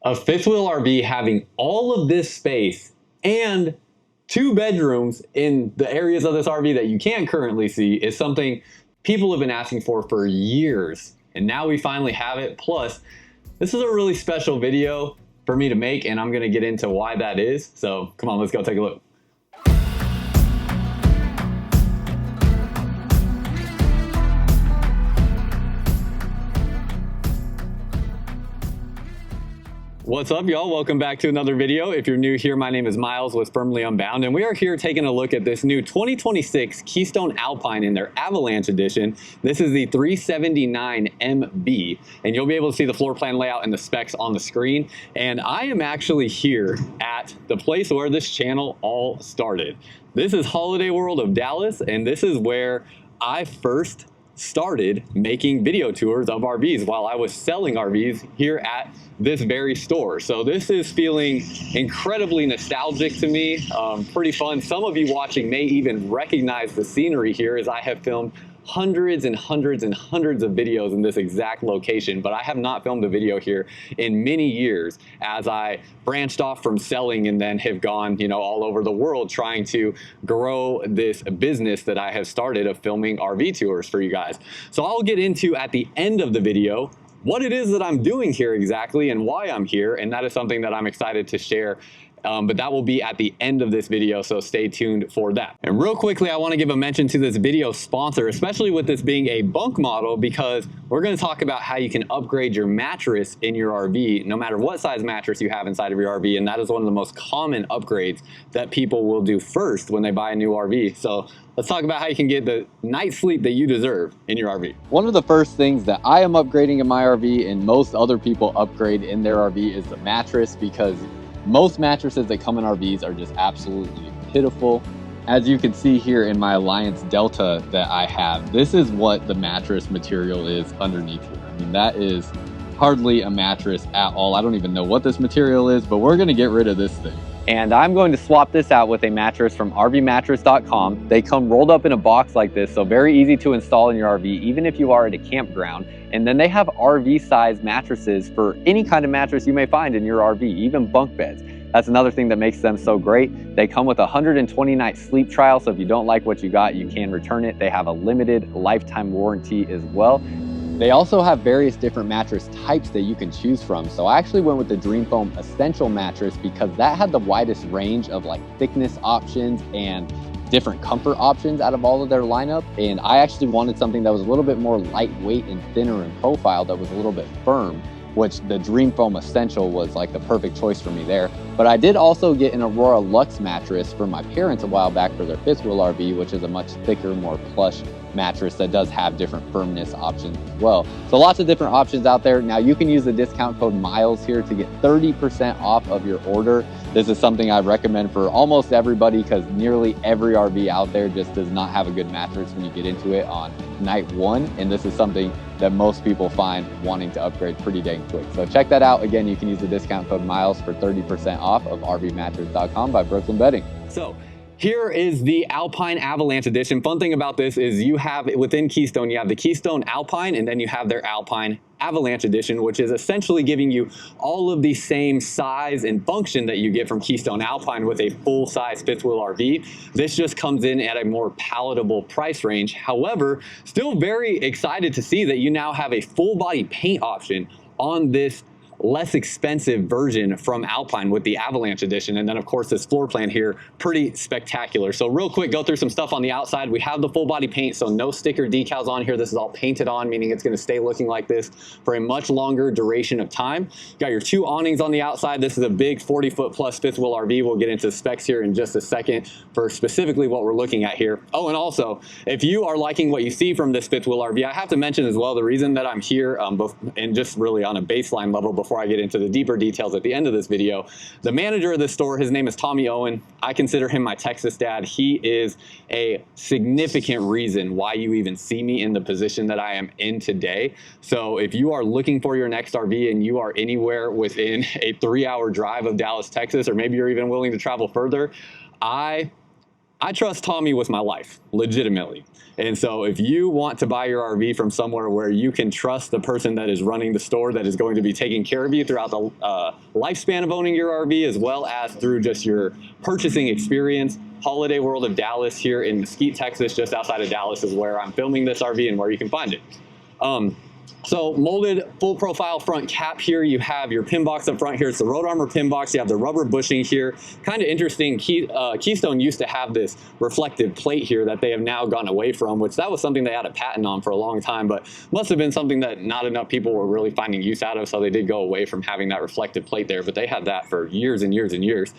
A fifth wheel RV having all of this space and 2 bedrooms in the areas of this RV that you can't currently see is something people have been asking for years. And now we finally have it. Plus, this is a really special video for me to make, and I'm gonna get into why that is. So come on, let's go take a look. What's up, y'all? Welcome back to another video. If you're new here, my name is Myles with Firmly Unbound, and we are here taking a look at this new 2026 Keystone Alpine in their Avalanche edition. This is the 379MB, and you'll be able to see the floor plan layout and the specs on the screen. And I am actually here at the place where this channel all started. This is Holiday World of Dallas, and this is where I first started making video tours of RVs while I was selling RVs here at this very store. So this is feeling incredibly nostalgic to me, pretty fun. Some of you watching may even recognize the scenery here, as I have filmed hundreds and hundreds and hundreds of videos in this exact location, but I have not filmed a video here in many years, as I branched off from selling and then have gone, all over the world trying to grow this business that I have started of filming RV tours for you guys. So I'll get into at the end of the video what it is that I'm doing here exactly and why I'm here, and that is something that I'm excited to share. But that will be at the end of this video, so stay tuned for that. And real quickly, I want to give a mention to this video sponsor, especially with this being a bunk model, because we're going to talk about how you can upgrade your mattress in your RV, no matter what size mattress you have inside of your RV. And that is one of the most common upgrades that people will do first when they buy a new RV. So let's talk about how you can get the night's sleep that you deserve in your RV. One of the first things that I am upgrading in my RV, and most other people upgrade in their RV, is the mattress, because most mattresses that come in RVs are just absolutely pitiful. As you can see here in my Alliance Delta that I have, this is what the mattress material is underneath here. I mean, that is hardly a mattress at all. I don't even know what this material is, but we're gonna get rid of this thing. And I'm going to swap this out with a mattress from rvmattress.com. They come rolled up in a box like this, so very easy to install in your RV, even if you are at a campground. And then they have RV-sized mattresses for any kind of mattress you may find in your RV, even bunk beds. That's another thing that makes them so great. They come with a 120-night sleep trial, so if you don't like what you got, you can return it. They have a limited lifetime warranty as well. They also have various different mattress types that you can choose from. So I actually went with the Dream Foam Essential mattress because that had the widest range of thickness options and different comfort options out of all of their lineup. And I actually wanted something that was a little bit more lightweight and thinner in profile, that was a little bit firm, which the Dream Foam Essential was the perfect choice for me there. But I did also get an Aurora Luxe mattress for my parents a while back for their fifth wheel RV, which is a much thicker, more plush mattress that does have different firmness options as well. So lots of different options out there. Now you can use the discount code MYLES here to get 30% off of your order. This is something I recommend for almost everybody, because nearly every RV out there just does not have a good mattress when you get into it on night one. And this is something that most people find wanting to upgrade pretty dang quick. So check that out. Again, you can use the discount code MYLES for 30% off of rvmattress.com by Brooklyn Bedding. So here is the Alpine Avalanche edition. Fun thing about this is you have, within Keystone, you have the Keystone Alpine, and then you have their Alpine Avalanche edition, which is essentially giving you all of the same size and function that you get from Keystone Alpine with a full-size fifth wheel RV. This just comes in at a more palatable price range. However, still very excited to see that you now have a full body paint option on this less expensive version from Alpine with the Avalanche edition. And then of course this floor plan here, pretty spectacular. So real quick, go through some stuff on the outside. We have the full body paint, so no sticker decals on here. This is all painted on, meaning it's going to stay looking like this for a much longer duration of time. You got your 2 awnings on the outside. This is a big 40-foot plus fifth wheel RV. We'll get into the specs here in just a second for specifically what we're looking at here. Oh, and also, if you are liking what you see from this fifth wheel RV, I have to mention as well, the reason that I'm here, and just really on a baseline level before I get into the deeper details at the end of this video, the manager of this store, his name is Tommy Owen. I consider him my Texas dad. He is a significant reason why you even see me in the position that I am in today. So if you are looking for your next RV and you are anywhere within a 3-hour drive of Dallas, Texas, or maybe you're even willing to travel further, I I trust Tommy with my life, legitimately. And so if you want to buy your RV from somewhere where you can trust the person that is running the store, that is going to be taking care of you throughout the lifespan of owning your RV, as well as through just your purchasing experience, Holiday World of Dallas here in Mesquite, Texas, just outside of Dallas, is where I'm filming this RV and where you can find it. So molded full profile front cap here. You have your pin box up front here. It's the Road Armor pin box. You have the rubber bushing here. Kind of interesting. Keystone used to have this reflective plate here that they have now gone away from, which that was something they had a patent on for a long time, but must have been something that not enough people were really finding use out of. So they did go away from having that reflective plate there, but they had that for years and years and years.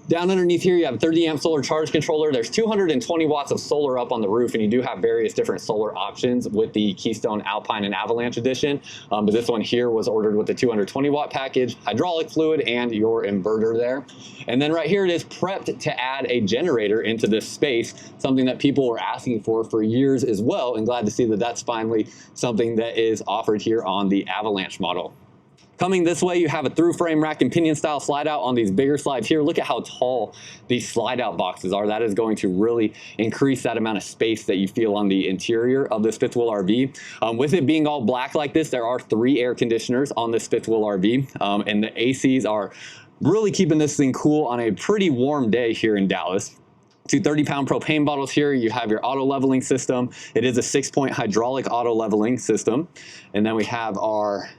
Down underneath here, you have a 30 amp solar charge controller. There's 220 watts of solar up on the roof, and you do have various different solar options with the Keystone Alpine and Avalanche edition. But this one here was ordered with the 220 watt package, hydraulic fluid, and your inverter there. And then right here it is prepped to add a generator into this space, something that people were asking for years as well. And glad to see that that's finally something that is offered here on the Avalanche model. Coming this way, you have a through frame rack and pinion style slide out on these bigger slides here. Look at how tall these slide out boxes are. That is going to really increase that amount of space that you feel on the interior of this fifth wheel RV. With it being all black like this, there are 3 air conditioners on this fifth wheel RV, and the ACs are really keeping this thing cool on a pretty warm day here in Dallas. 2 30-pound propane bottles here. You have your auto leveling system. It is a 6-point hydraulic auto leveling system. And then we have our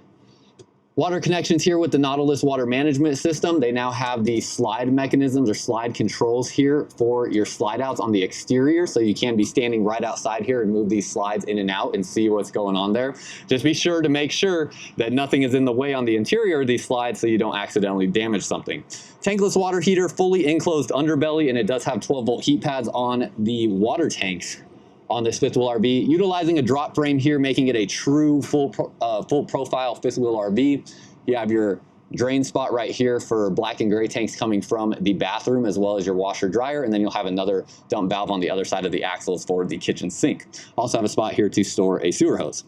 water connections here with the Nautilus water management system. They now have the slide mechanisms or slide controls here for your slide outs on the exterior. So you can be standing right outside here and move these slides in and out and see what's going on there. Just be sure to make sure that nothing is in the way on the interior of these slides so you don't accidentally damage something. Tankless water heater, fully enclosed underbelly, and it does have 12-volt heat pads on the water tanks on this fifth wheel RV, utilizing a drop frame here, making it a true full profile fifth wheel RV. You have your drain spot right here for black and gray tanks coming from the bathroom, as well as your washer dryer, and then you'll have another dump valve on the other side of the axles for the kitchen sink. Also have a spot here to store a sewer hose.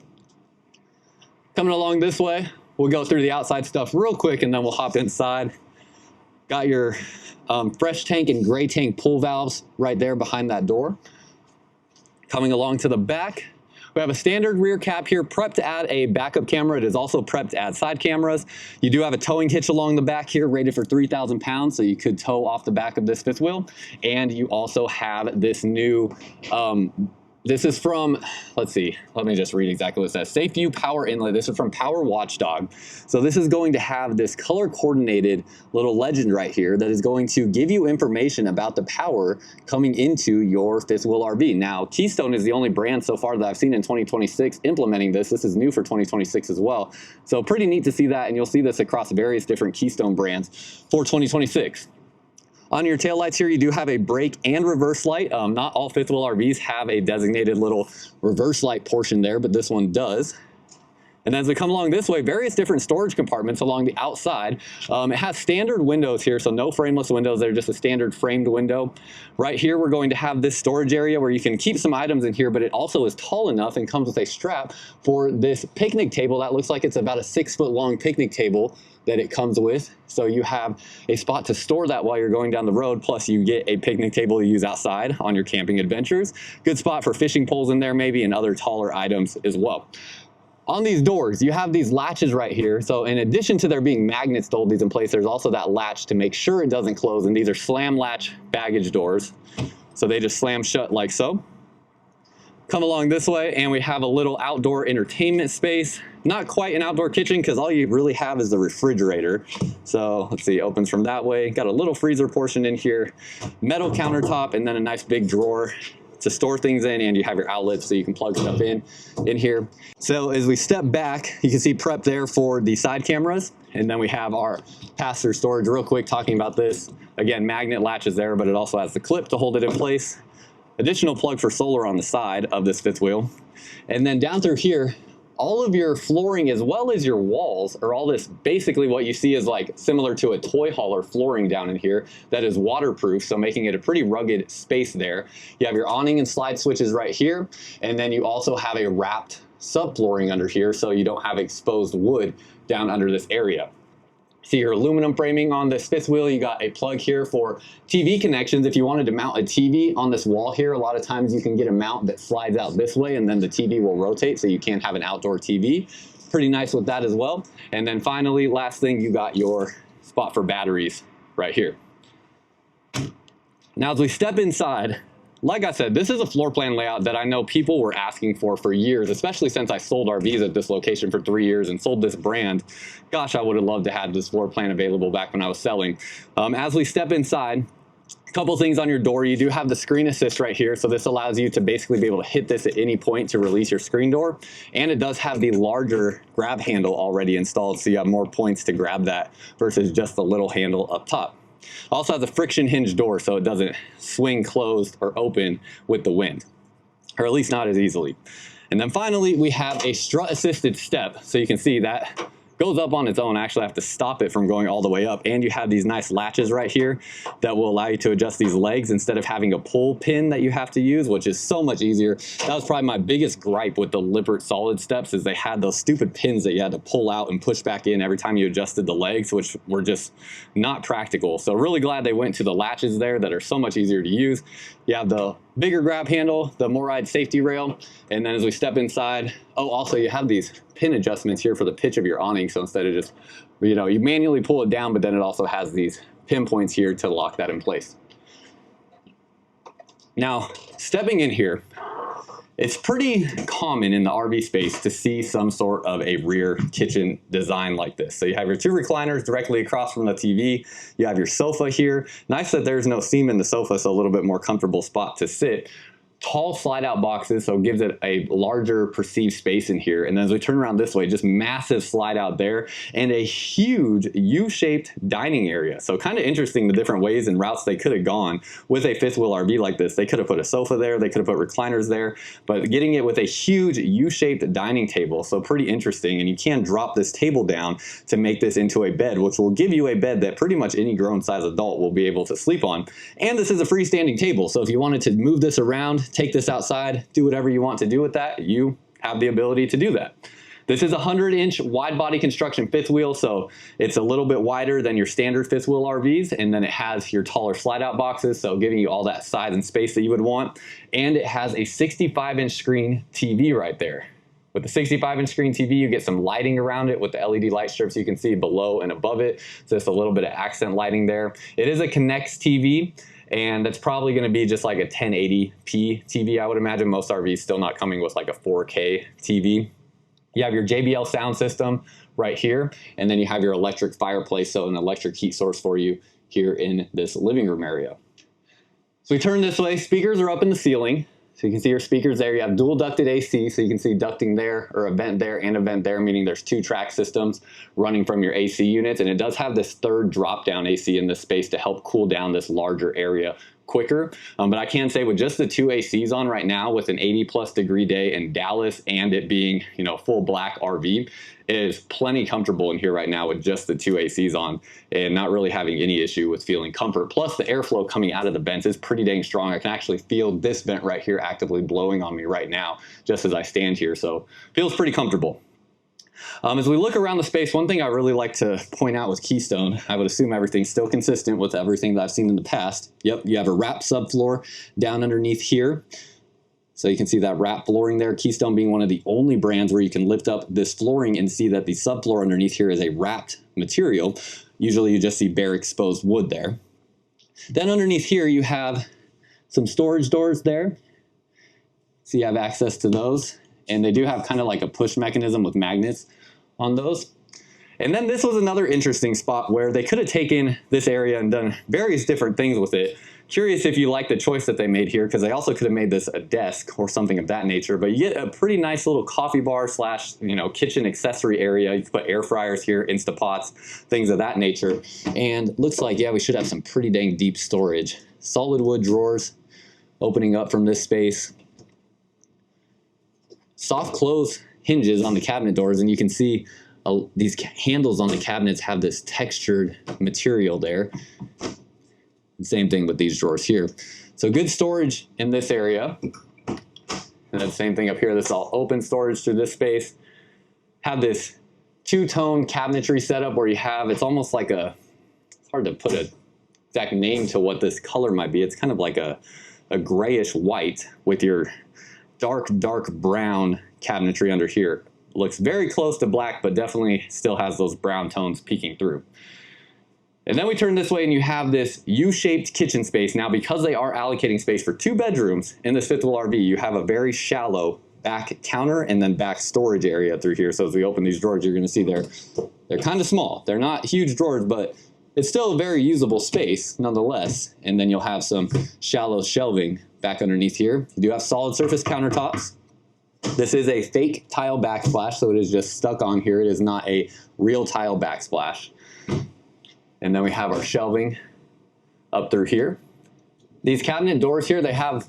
Coming along this way, we'll go through the outside stuff real quick and then we'll hop inside. Got your fresh tank and gray tank pull valves right there behind that door. Coming along to the back, we have a standard rear cap here, prepped to add a backup camera. It is also prepped to add side cameras. You do have a towing hitch along the back here, rated for 3,000 pounds, so you could tow off the back of this fifth wheel. And you also have this new, this is from, let's see, let me just read exactly what it says. Safe View Power Inlet. This is from Power Watchdog. So this is going to have this color coordinated little legend right here that is going to give you information about the power coming into your fifth wheel RV. Now, Keystone is the only brand so far that I've seen in 2026 implementing this. This is new for 2026 as well. So pretty neat to see that, and you'll see this across various different Keystone brands for 2026. On your taillights here, you do have a brake and reverse light. Not all fifth wheel RVs have a designated little reverse light portion there, but this one does. And as we come along this way, various different storage compartments along the outside. It has standard windows here, so no frameless windows. They're just a standard framed window. Right here, we're going to have this storage area where you can keep some items in here, but it also is tall enough and comes with a strap for this picnic table. That looks like it's about a 6-foot long picnic table that it comes with. So you have a spot to store that while you're going down the road, plus you get a picnic table to use outside on your camping adventures. Good spot for fishing poles in there maybe, and other taller items as well. On these doors, you have these latches right here. So in addition to there being magnets to hold these in place, there's also that latch to make sure it doesn't close, and these are slam latch baggage doors. So they just slam shut like so. Come along this way and we have a little outdoor entertainment space. Not quite an outdoor kitchen because all you really have is the refrigerator. So let's see, it opens from that way. Got a little freezer portion in here, metal countertop, and then a nice big drawer to store things in, and you have your outlets so you can plug stuff in here. So as we step back, you can see prep there for the side cameras, and then we have our pass-through storage. Real quick, talking about this, again, magnet latches there, but it also has the clip to hold it in place. Additional plug for solar on the side of this fifth wheel. And then down through here, all of your flooring as well as your walls are all this, basically what you see is like similar to a toy hauler flooring down in here that is waterproof, so making it a pretty rugged space there. You have your awning and slide switches right here, and then you also have a wrapped subflooring under here so you don't have exposed wood down under this area. See your aluminum framing on this fifth wheel. You got a plug here for TV connections. If you wanted to mount a TV on this wall here, a lot of times you can get a mount that slides out this way and then the TV will rotate so you can't have an outdoor TV. Pretty nice with that as well. And then finally, last thing, you got your spot for batteries right here. Now as we step inside, like I said, this is a floor plan layout that I know people were asking for years, especially since I sold RVs at this location for 3 years and sold this brand. Gosh, I would have loved to have this floor plan available back when I was selling. As we step inside, a couple things on your door. You do have the screen assist right here, so this allows you to basically be able to hit this at any point to release your screen door. And it does have the larger grab handle already installed, so you have more points to grab that versus just the little handle up top. Also has a friction hinge door, so it doesn't swing closed or open with the wind, or at least not as easily. And then finally, we have a strut assisted step. So you can see that goes up on its own. I actually have to stop it from going all the way up. And you have these nice latches right here that will allow you to adjust these legs instead of having a pull pin that you have to use, which is so much easier. That was probably my biggest gripe with the Lippert solid steps, is they had those stupid pins that you had to pull out and push back in every time you adjusted the legs, which were just not practical. So really glad they went to the latches there that are so much easier to use. You have the bigger grab handle, the MORryde safety rail, and then as we step inside, oh, also you have these pin adjustments here for the pitch of your awning. So instead of just, you manually pull it down, but then it also has these pinpoints here to lock that in place. Now, stepping in here, it's pretty common in the RV space to see some sort of a rear kitchen design like this. So you have your two recliners directly across from the TV. You have your sofa here. Nice that there's no seam in the sofa, so a little bit more comfortable spot to sit. Tall slide out boxes, so it gives it a larger perceived space in here. And then as we turn around this way, just massive slide out there and a huge U-shaped dining area. So kind of interesting the different ways and routes they could have gone with a fifth wheel RV like this. They could have put a sofa there, they could have put recliners there, but getting it with a huge U-shaped dining table. So pretty interesting. And you can drop this table down to make this into a bed, which will give you a bed that pretty much any grown size adult will be able to sleep on. And this is a freestanding table. So if you wanted to move this around, take this outside, do whatever you want to do with that, you have the ability to do that. This is a 100-inch wide body construction fifth wheel, so it's a little bit wider than your standard fifth wheel RVs, and then it has your taller slide out boxes, so giving you all that size and space that you would want. And it has a 65-inch screen TV right there. With the 65-inch screen TV, you get some lighting around it with the LED light strips you can see below and above it. So just a little bit of accent lighting there. It is a Connects TV, and that's probably going to be just like a 1080p TV, I would imagine. Most RVs still not coming with like a 4K TV. You have your JBL sound system right here, and then you have your electric fireplace, so an electric heat source for you here in this living room area. So we turn this way, speakers are up in the ceiling. So you can see your speakers there. You have dual ducted AC, so you can see ducting there, or a vent there and a vent there, meaning there's two track systems running from your AC units. And it does have this third drop down AC in this space to help cool down this larger area quicker. But I can say with just the two ACs on right now, with an 80+ degree day in Dallas and it being, full black RV, it is plenty comfortable in here right now with just the two ACs on and not really having any issue with feeling comfort. Plus the airflow coming out of the vents is pretty dang strong. I can actually feel this vent right here actively blowing on me right now just as I stand here. So feels pretty comfortable. As we look around the space, one thing I really like to point out with Keystone, I would assume everything's still consistent with everything that I've seen in the past. Yep, you have a wrap subfloor down underneath here. So you can see that wrap flooring there, Keystone being one of the only brands where you can lift up this flooring and see that the subfloor underneath here is a wrapped material. Usually you just see bare exposed wood there. Then underneath here you have some storage doors there. So you have access to those. And they do have kind of like a push mechanism with magnets on those. And then this was another interesting spot where they could have taken this area and done various different things with it. Curious if you like the choice that they made here, because they also could have made this a desk or something of that nature. But you get a pretty nice little coffee bar slash, kitchen accessory area. You can put air fryers here, Instapots, things of that nature. And looks like, yeah, we should have some pretty dang deep storage. Solid wood drawers opening up from this space. Soft close hinges on the cabinet doors, and you can see these handles on the cabinets have this textured material there. Same thing with these drawers here. So good storage in this area. And then same thing up here. This is all open storage through this space. Have this two-tone cabinetry setup where you have, it's almost like it's hard to put an exact name to what this color might be. It's kind of like a grayish white with your dark brown cabinetry under here. Looks very close to black, but definitely still has those brown tones peeking through. And then we turn this way and you have this U-shaped kitchen space. Now, because they are allocating space for 2 bedrooms in this fifth wheel RV, you have a very shallow back counter and then back storage area through here. So as we open these drawers, you're gonna see they're kind of small. They're not huge drawers, but it's still a very usable space nonetheless. And then you'll have some shallow shelving back underneath here. You do have solid surface countertops. This is a fake tile backsplash, so it is just stuck on here. It is not a real tile backsplash. And then we have our shelving up through here. These cabinet doors here, they have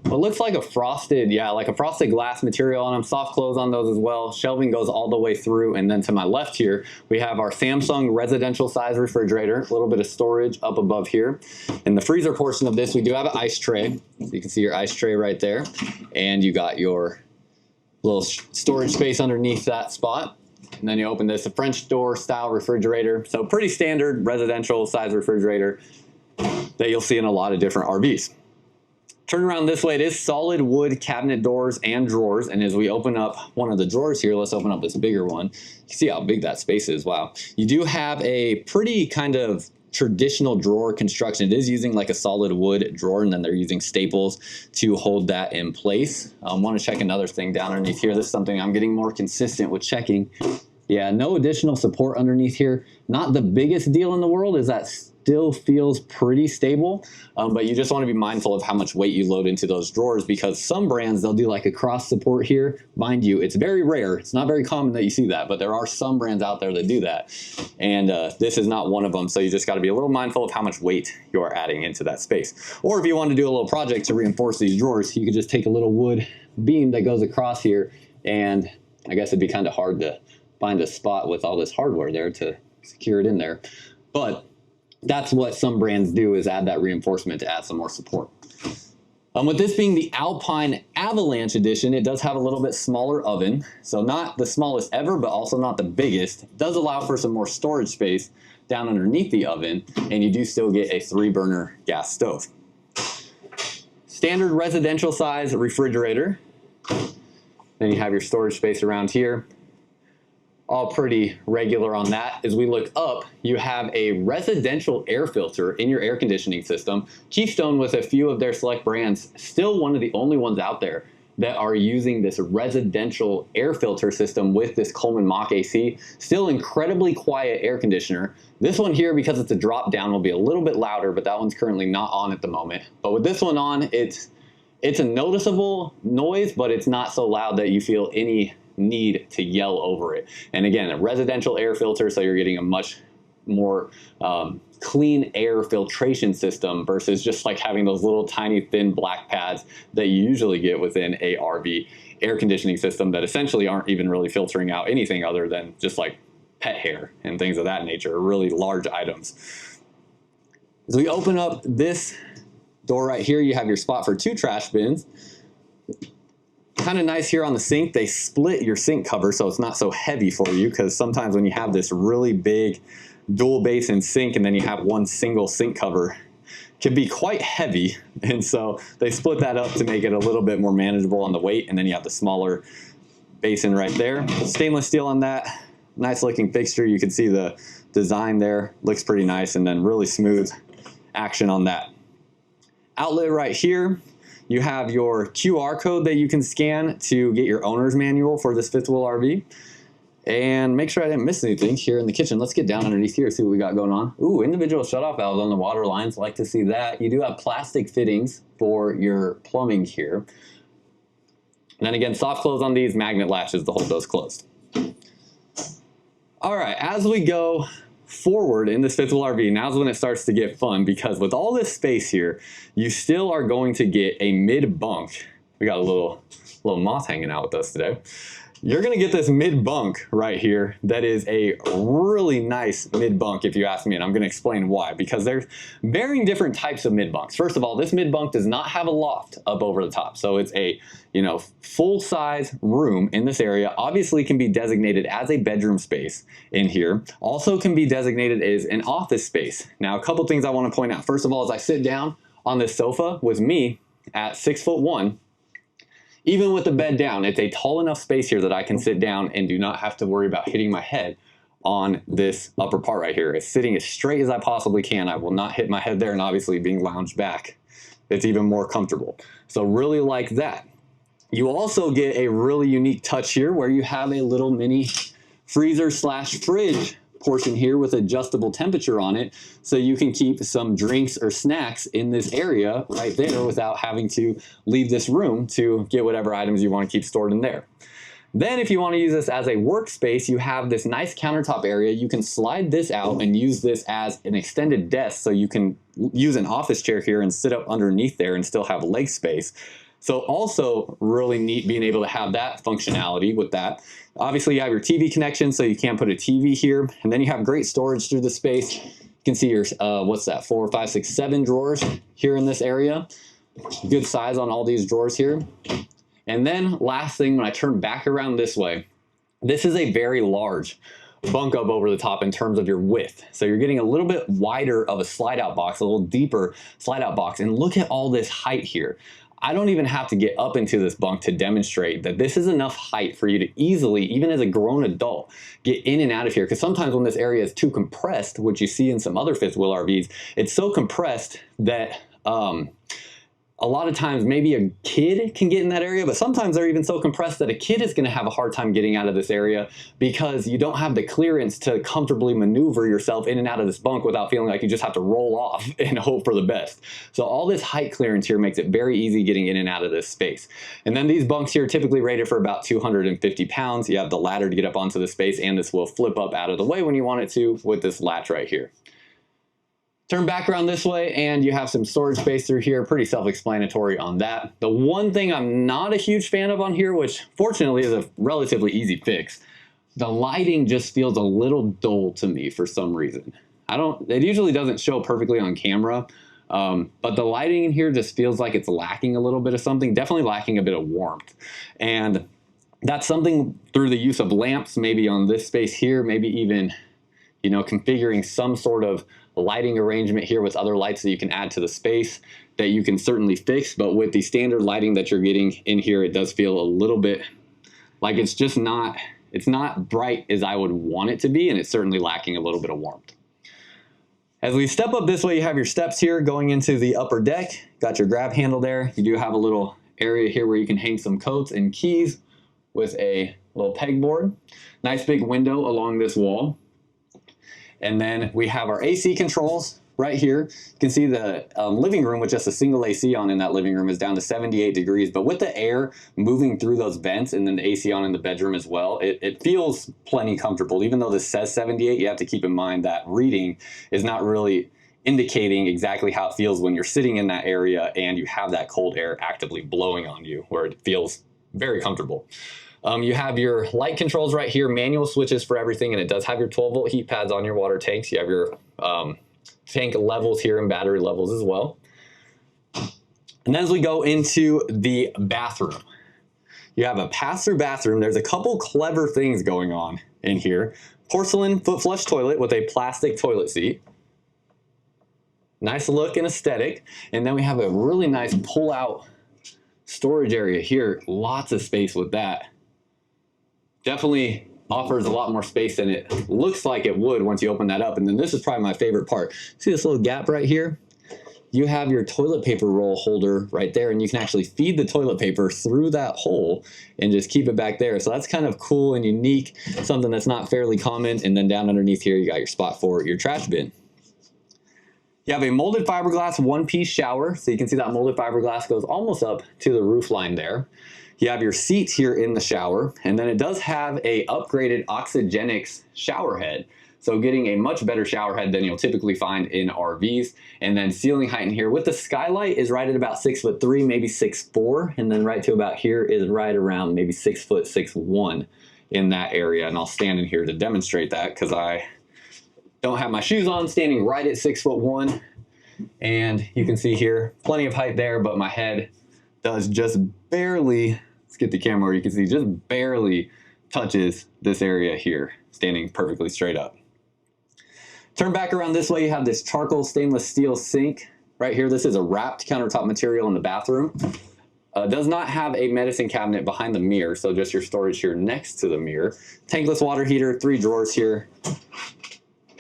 what looks like a frosted, like a frosted glass material on them, soft close on those as well. Shelving goes all the way through, and then to my left here, we have our Samsung residential size refrigerator, a little bit of storage up above here. In the freezer portion of this, we do have an ice tray. You can see your ice tray right there, and you got your little storage space underneath that spot. And then you open this, a French door style refrigerator. So pretty standard residential size refrigerator that you'll see in a lot of different RVs. Turn around this way, it is solid wood cabinet doors and drawers. And as we open up one of the drawers here, let's open up this bigger one. You can see how big that space is, wow. You do have a pretty kind of traditional drawer construction. It is using like a solid wood drawer, and then they're using staples to hold that in place. I want to check another thing down underneath here. This is something I'm getting more consistent with checking. Yeah, no additional support underneath here. Not the biggest deal in the world, is that still feels pretty stable, but you just want to be mindful of how much weight you load into those drawers, because some brands, they'll do like a cross support here. Mind you, it's very rare. It's not very common that you see that, but there are some brands out there that do that. And this is not one of them. So you just got to be a little mindful of how much weight you are adding into that space. Or if you want to do a little project to reinforce these drawers, you could just take a little wood beam that goes across here, and I guess it'd be kind of hard to find a spot with all this hardware there to secure it in there. But that's what some brands do, is add that reinforcement to add some more support. With this being the Alpine Avalanche edition, it does have a little bit smaller oven. So not the smallest ever, but also not the biggest. It does allow for some more storage space down underneath the oven, and you do still get a 3-burner gas stove. Standard residential size refrigerator. Then you have your storage space around here. All pretty regular on that. As we look up, you have a residential air filter in your air conditioning system. Keystone, with a few of their select brands, still one of the only ones out there that are using this residential air filter system with this Coleman Mach AC. Still incredibly quiet air conditioner. This one here, because it's a drop down, will be a little bit louder, but that one's currently not on at the moment. But with this one on, it's a noticeable noise, but it's not so loud that you feel any need to yell over it. And again, a residential air filter, so you're getting a much more clean air filtration system versus just like having those little tiny thin black pads that you usually get within a RV air conditioning system that essentially aren't even really filtering out anything other than just like pet hair and things of that nature, really large items. As we open up this door right here, you have your spot for 2 trash bins. Kind of nice here on the sink, they split your sink cover so it's not so heavy for you, because sometimes when you have this really big dual basin sink and then you have one single sink cover, it can be quite heavy. And so they split that up to make it a little bit more manageable on the weight. And then you have the smaller basin right there. Stainless steel on that. Nice looking fixture. You can see the design there. Looks pretty nice, and then really smooth action on that. Outlet right here. You have your QR code that you can scan to get your owner's manual for this fifth wheel RV. And make sure I didn't miss anything here in the kitchen. Let's get down underneath here, see what we got going on. Ooh, individual shutoff valves on the water lines. Like to see that. You do have plastic fittings for your plumbing here. And then again, soft close on these, magnet latches to hold those closed. All right, as we go forward in this fifth wheel RV, now's when it starts to get fun, because with all this space here, you still are going to get a mid-bunk. We got a little moth hanging out with us today. You're gonna get this mid-bunk right here that is a really nice mid-bunk if you ask me, and I'm gonna explain why, because there's varying different types of mid-bunks. First of all, this mid-bunk does not have a loft up over the top, so it's a full-size room in this area. Obviously can be designated as a bedroom space in here. Also can be designated as an office space. Now, a couple things I wanna point out. First of all, as I sit down on this sofa with me at 6'1", even with the bed down, it's a tall enough space here that I can sit down and do not have to worry about hitting my head on this upper part right here. It's sitting as straight as I possibly can. I will not hit my head there, and obviously being lounged back, it's even more comfortable. So really like that. You also get a really unique touch here where you have a little mini freezer slash fridge portion here with adjustable temperature on it, so you can keep some drinks or snacks in this area right there without having to leave this room to get whatever items you want to keep stored in there. Then if you want to use this as a workspace, you have this nice countertop area. You can slide this out and use this as an extended desk, so you can use an office chair here and sit up underneath there and still have leg space. So also really neat being able to have that functionality with that. Obviously you have your TV connection, so you can put a TV here, and then you have great storage through the space. You can see your, what's that, 4, 5, 6, 7 drawers here in this area. Good size on all these drawers here. And then last thing, when I turn back around this way, this is a very large bunk up over the top in terms of your width. So you're getting a little bit wider of a slide out box, a little deeper slide out box. And look at all this height here. I don't even have to get up into this bunk to demonstrate that this is enough height for you to easily, even as a grown adult, get in and out of here. Because sometimes when this area is too compressed, which you see in some other fifth wheel RVs, it's so compressed that a lot of times maybe a kid can get in that area, but sometimes they're even so compressed that a kid is gonna have a hard time getting out of this area because you don't have the clearance to comfortably maneuver yourself in and out of this bunk without feeling like you just have to roll off and hope for the best. So all this height clearance here makes it very easy getting in and out of this space. And then these bunks here are typically rated for about 250 pounds. You have the ladder to get up onto the space, and this will flip up out of the way when you want it to with this latch right here. Turn back around this way and you have some storage space through here. Pretty self-explanatory on that. The one thing I'm not a huge fan of on here, which fortunately is a relatively easy fix, the lighting just feels a little dull to me for some reason. It usually doesn't show perfectly on camera, but the lighting in here just feels like it's lacking a little bit of something, definitely lacking a bit of warmth. And that's something through the use of lamps, maybe on this space here, maybe even, configuring some sort of lighting arrangement here with other lights that you can add to the space that you can certainly fix. But with the standard lighting that you're getting in here, it does feel a little bit like it's not bright as I would want it to be, and it's certainly lacking a little bit of warmth. As we step up this way, you have your steps here going into the upper deck. Got your grab handle there. You do have a little area here where you can hang some coats and keys with a little pegboard. Nice big window along this wall. And then we have our AC controls right here. You can see the living room with just a single AC on in that living room is down to 78 degrees, but with the air moving through those vents and then the AC on in the bedroom as well, it feels plenty comfortable. Even though this says 78, you have to keep in mind that reading is not really indicating exactly how it feels when you're sitting in that area and you have that cold air actively blowing on you, where it feels very comfortable. You have your light controls right here, manual switches for everything, and it does have your 12-volt heat pads on your water tanks. You have your tank levels here and battery levels as well. And then as we go into the bathroom, you have a pass-through bathroom. There's a couple clever things going on in here. Porcelain foot flush toilet with a plastic toilet seat. Nice look and aesthetic. And then we have a really nice pull-out storage area here. Lots of space with that. Definitely offers a lot more space than it looks like it would once you open that up. And then this is probably my favorite part. See this little gap right here? You have your toilet paper roll holder right there, and you can actually feed the toilet paper through that hole and just keep it back there. So that's kind of cool and unique, something that's not fairly common. And then down underneath here, you got your spot for your trash bin. You have a molded fiberglass one-piece shower. So you can see that molded fiberglass goes almost up to the roof line there. You have your seats here in the shower, and then it does have a upgraded Oxygenics shower head. So getting a much better shower head than you'll typically find in RVs. And then ceiling height in here with the skylight is right at about 6'3", maybe 6'4", and then right to about here is right around maybe 6 foot 6'1" in that area. And I'll stand in here to demonstrate that because I don't have my shoes on, standing right at 6'1". And you can see here, plenty of height there, but my head does just barely, let's get the camera where you can see, just barely touches this area here, standing perfectly straight up. Turn back around this way, you have this charcoal stainless steel sink right here. This is a wrapped countertop material in the bathroom. Does not have a medicine cabinet behind the mirror, so just your storage here next to the mirror. Tankless water heater, 3 drawers here.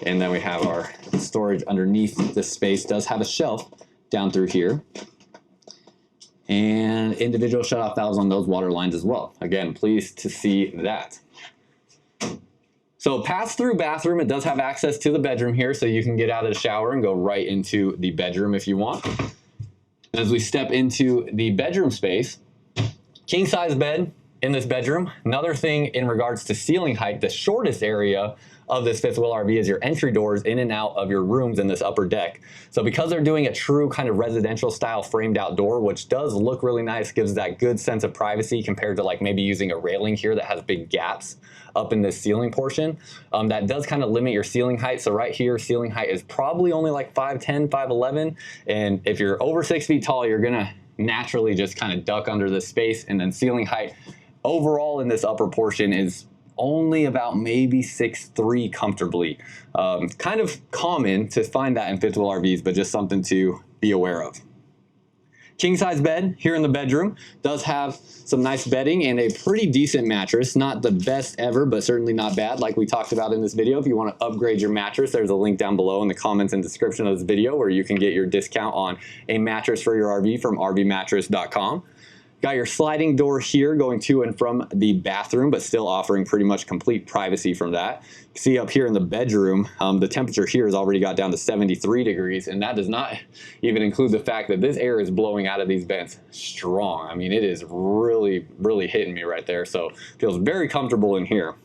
And then we have our storage underneath this space. Does have a shelf down through here. And individual shutoff valves on those water lines as well. Again, pleased to see that. So pass-through bathroom, it does have access to the bedroom here, so you can get out of the shower and go right into the bedroom if you want. As we step into the bedroom space, king-size bed in this bedroom. Another thing in regards to ceiling height, the shortest area of this fifth wheel RV is your entry doors in and out of your rooms in this upper deck. So because they're doing a true kind of residential style framed out door, which does look really nice, gives that good sense of privacy compared to like maybe using a railing here that has big gaps up in this ceiling portion. That does kind of limit your ceiling height. So right here, ceiling height is probably only like 5'10", 5'11". And if you're over 6 feet tall, you're gonna naturally just kind of duck under this space. And then ceiling height overall in this upper portion is only about maybe 6'3" comfortably. Kind of common to find that in fifth wheel RVs, but just something to be aware of. King size bed here in the bedroom does have some nice bedding and a pretty decent mattress. Not the best ever, but certainly not bad like we talked about in this video. If you want to upgrade your mattress, there's a link down below in the comments and description of this video where you can get your discount on a mattress for your RV from rvmattress.com. Got your sliding door here going to and from the bathroom, but still offering pretty much complete privacy from that. You can see up here in the bedroom, the temperature here has already got down to 73 degrees, and that does not even include the fact that this air is blowing out of these vents strong. I mean, it is really, really hitting me right there, so feels very comfortable in here.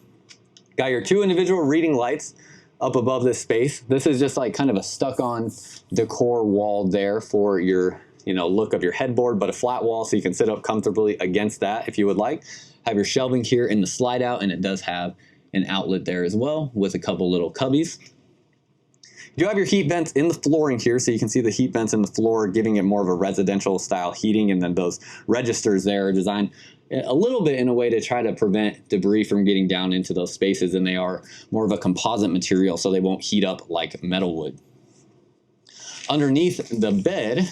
Got your 2 individual reading lights up above this space. This is just like kind of a stuck-on decor wall there for your look of your headboard, but a flat wall so you can sit up comfortably against that if you would like. Have your shelving here in the slide out, and it does have an outlet there as well with a couple little cubbies. You do have your heat vents in the flooring here, so you can see the heat vents in the floor giving it more of a residential style heating, and then those registers there are designed a little bit in a way to try to prevent debris from getting down into those spaces, and they are more of a composite material so they won't heat up like metal would. Underneath the bed,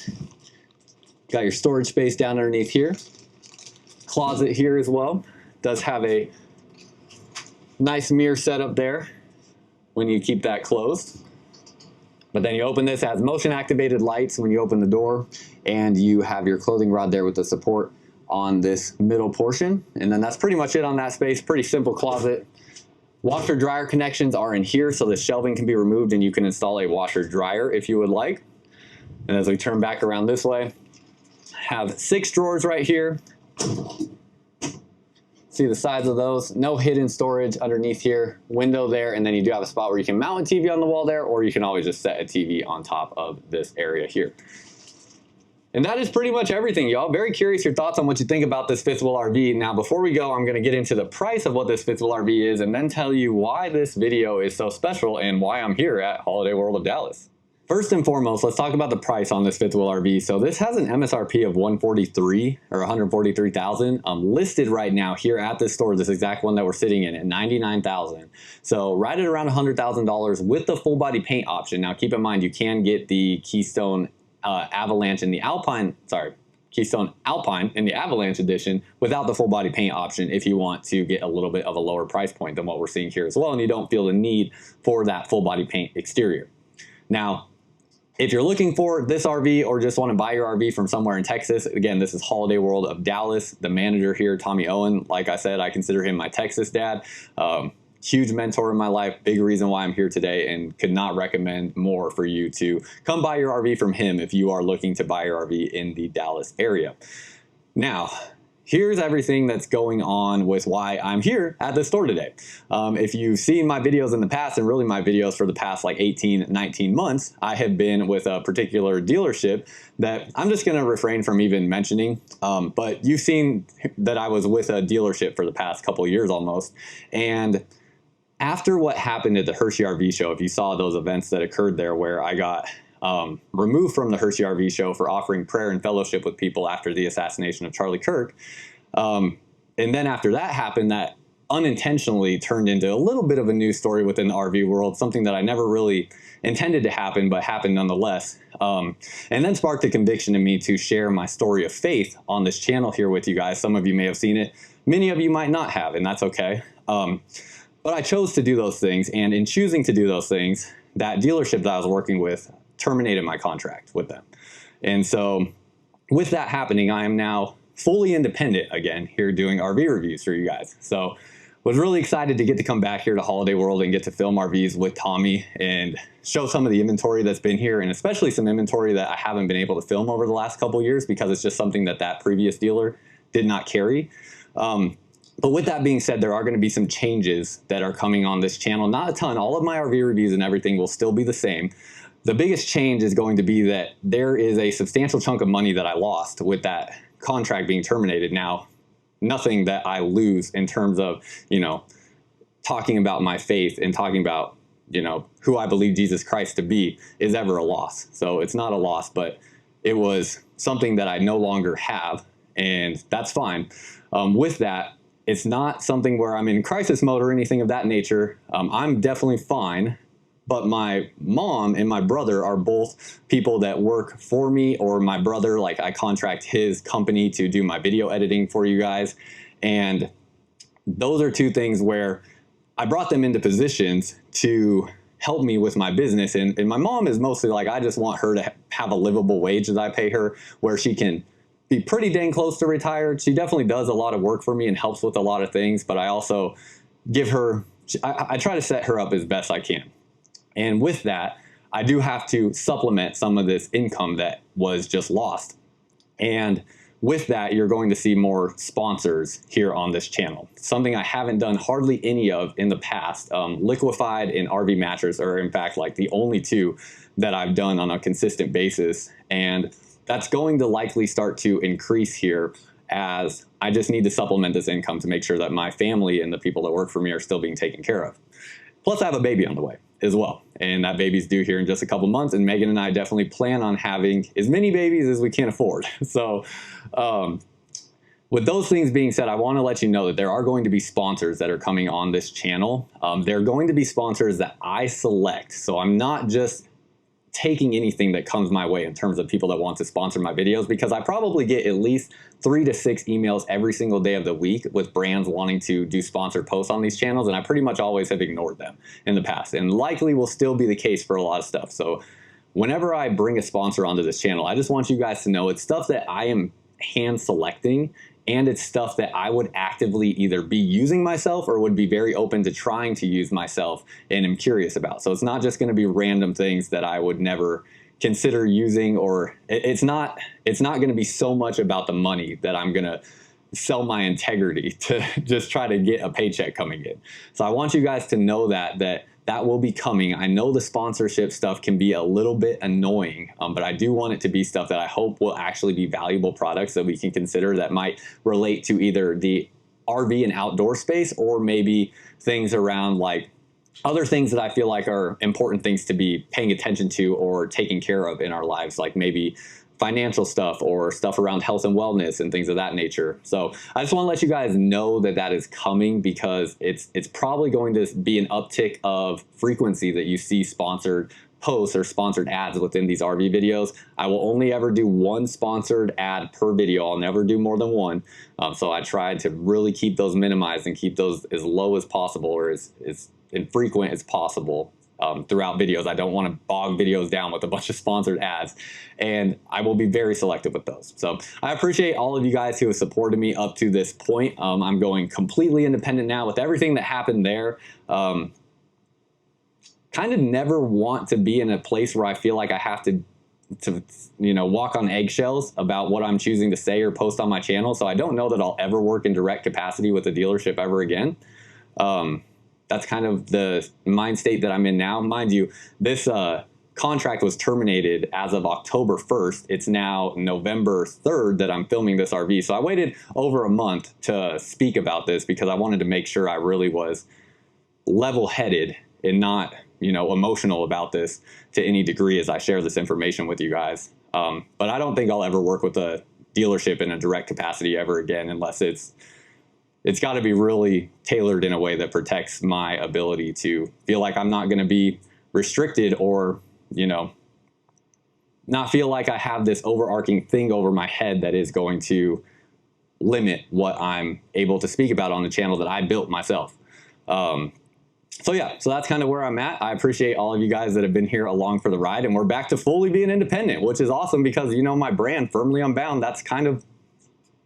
got your storage space down underneath here. Closet here as well. Does have a nice mirror setup there when you keep that closed. But then you open this, it has motion activated lights when you open the door, and you have your clothing rod there with the support on this middle portion. And then that's pretty much it on that space. Pretty simple closet. Washer dryer connections are in here, so the shelving can be removed and you can install a washer dryer if you would like. And as we turn back around this way, have 6 drawers right here. See the sides of those. No hidden storage underneath here. Window there, and then you do have a spot where you can mount a TV on the wall there, or you can always just set a TV on top of this area here. And that is pretty much everything, y'all. Very curious your thoughts on what you think about this fifth wheel RV. Now, before we go, I'm going to get into the price of what this fifth wheel RV is, and then tell you why this video is so special and why I'm here at Holiday World of Dallas. First and foremost, let's talk about the price on this fifth wheel RV. So this has an MSRP of $143,000 listed right now here at this store, this exact one that we're sitting in, at $99,000. So right at around $100,000 with the full body paint option. Now keep in mind, you can get the Keystone Avalanche in the Keystone Alpine in the Avalanche edition without the full body paint option if you want to get a little bit of a lower price point than what we're seeing here as well, and you don't feel the need for that full body paint exterior. Now, if you're looking for this RV or just want to buy your RV from somewhere in Texas, again, this is Holiday World of Dallas. The manager here, Tommy Owen, like I said, I consider him my Texas dad. Huge mentor in my life, big reason why I'm here today, and could not recommend more for you to come buy your RV from him if you are looking to buy your RV in the Dallas area. Now, here's everything that's going on with why I'm here at the store today. If you've seen my videos in the past, and really my videos for the past like 18, 19 months, I have been with a particular dealership that I'm just going to refrain from even mentioning. But you've seen that I was with a dealership for the past couple years almost. And after what happened at the Hershey RV show, if you saw those events that occurred there where I got removed from the Hershey RV show for offering prayer and fellowship with people after the assassination of Charlie Kirk. And then after that happened, that unintentionally turned into a little bit of a news story within the RV world, something that I never really intended to happen, but happened nonetheless. And then sparked a conviction in me to share my story of faith on this channel here with you guys. Some of you may have seen it. Many of you might not have, and that's okay. But I chose to do those things. And in choosing to do those things, that dealership that I was working with terminated my contract with them. And so with that happening, I am now fully independent again here doing RV reviews for you guys. So was really excited to get to come back here to Holiday World and get to film RVs with Tommy and show some of the inventory that's been here, and especially some inventory that I haven't been able to film over the last couple of years because it's just something that that previous dealer did not carry. But with that being said, there are going to be some changes that are coming on this channel. Not a ton. All of my RV reviews and everything will still be the same. The biggest change is going to be that there is a substantial chunk of money that I lost with that contract being terminated. Now, nothing that I lose in terms of, you know, talking about my faith and talking about, you know, who I believe Jesus Christ to be is ever a loss. So it's not a loss, but it was something that I no longer have, and that's fine. With that, it's not something where I'm in crisis mode or anything of that nature. I'm definitely fine. But my mom and my brother are both people that work for me, or my brother, like I contract his company to do my video editing for you guys. And those are two things where I brought them into positions to help me with my business. And my mom is mostly like, I just want her to have a livable wage that I pay her where she can be pretty dang close to retired. She definitely does a lot of work for me and helps with a lot of things, but I also give her, I try to set her up as best I can. And with that, I do have to supplement some of this income that was just lost. And with that, you're going to see more sponsors here on this channel. Something I haven't done hardly any of in the past. Liquefied and RV Mattress are in fact like the only two that I've done on a consistent basis. And that's going to likely start to increase here as I just need to supplement this income to make sure that my family and the people that work for me are still being taken care of. Plus I have a baby on the way as well. And that baby's due here in just a couple months. And Megan and I definitely plan on having as many babies as we can afford. So with those things being said, I want to let you know that there are going to be sponsors that are coming on this channel. They're going to be sponsors that I select. So I'm not just taking anything that comes my way in terms of people that want to sponsor my videos, because I probably get at least 3 to 6 emails every single day of the week with brands wanting to do sponsored posts on these channels, and I pretty much always have ignored them in the past, and likely will still be the case for a lot of stuff. So whenever I bring a sponsor onto this channel, I just want you guys to know it's stuff that I am hand selecting, and it's stuff that I would actively either be using myself or would be very open to trying to use myself and am curious about. So it's not just going to be random things that I would never consider using, or it's not going to be so much about the money that I'm going to sell my integrity to just try to get a paycheck coming in. So I want you guys to know that will be coming. I know the sponsorship stuff can be a little bit annoying, but I do want it to be stuff that I hope will actually be valuable products that we can consider that might relate to either the RV and outdoor space, or maybe things around like other things that I feel like are important things to be paying attention to or taking care of in our lives, like maybe financial stuff or stuff around health and wellness and things of that nature. So I just want to let you guys know that that is coming, because it's probably going to be an uptick of frequency that you see sponsored posts or sponsored ads within these RV videos. I will only ever do one sponsored ad per video. I'll never do more than one. So I tried to really keep those minimized and keep those as low as possible, or as infrequent as possible. Throughout videos. I don't want to bog videos down with a bunch of sponsored ads, and I will be very selective with those. So I appreciate all of you guys who have supported me up to this point. I'm going completely independent now with everything that happened there. Kind of never want to be in a place where I feel like I have to walk on eggshells about what I'm choosing to say or post on my channel. So I don't know that I'll ever work in direct capacity with a dealership ever again. That's kind of the mind state that I'm in now. Mind you, this contract was terminated as of October 1st. It's now November 3rd that I'm filming this RV. So I waited over a month to speak about this because I wanted to make sure I really was level-headed and not, emotional about this to any degree as I share this information with you guys. But I don't think I'll ever work with a dealership in a direct capacity ever again, unless it's got to be really tailored in a way that protects my ability to feel like I'm not going to be restricted or, not feel like I have this overarching thing over my head that is going to limit what I'm able to speak about on the channel that I built myself. So that's kind of where I'm at. I appreciate all of you guys that have been here along for the ride, and we're back to fully being independent, which is awesome because, my brand, Firmly Unbound, that's kind of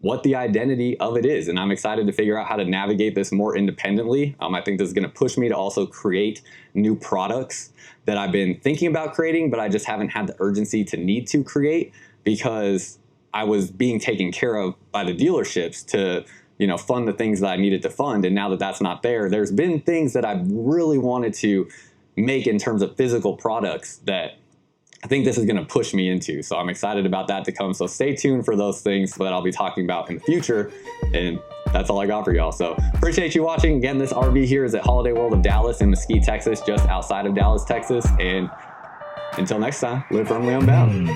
what the identity of it is. And I'm excited to figure out how to navigate this more independently. I think this is going to push me to also create new products that I've been thinking about creating, but I just haven't had the urgency to need to create because I was being taken care of by the dealerships to fund the things that I needed to fund. And now that that's not there, there's been things that I've really wanted to make in terms of physical products that I think this is going to push me into. So I'm excited about that to come. So stay tuned for those things that I'll be talking about in the future. And that's all I got for y'all. So appreciate you watching. Again, this RV here is at Holiday World of Dallas in Mesquite, Texas, just outside of Dallas, Texas. And until next time, live firmly unbound.